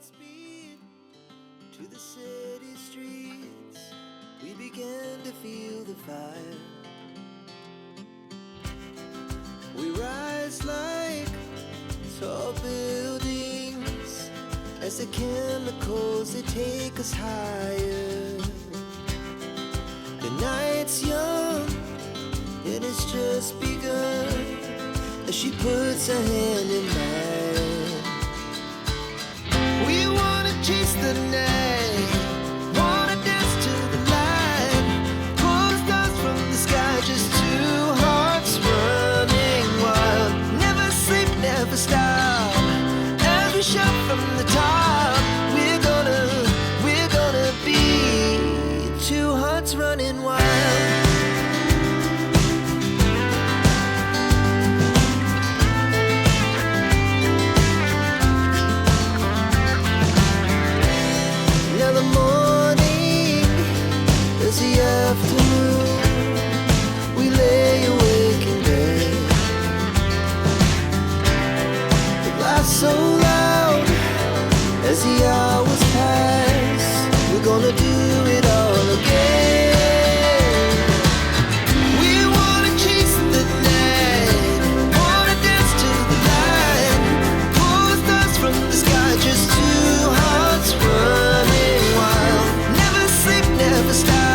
Speed to the city streets, we began to feel the fire. We rise like tall buildings as the chemicals, they take us higher. The night's young and it's just begun as she puts her hand in mine. We wanna chase the night, wanna dance to the light, pull the stars from the sky, just two hearts running wild. Never sleep, never stop, as we shout from the top. We're gonna be two hearts running wild. We lay awake in bed. The laughs so loud as the hours pass. We're gonna do it all again. We wanna chase the night, wanna dance to the light, pull the stars from the sky, just two hearts running wild. Never sleep, never stop.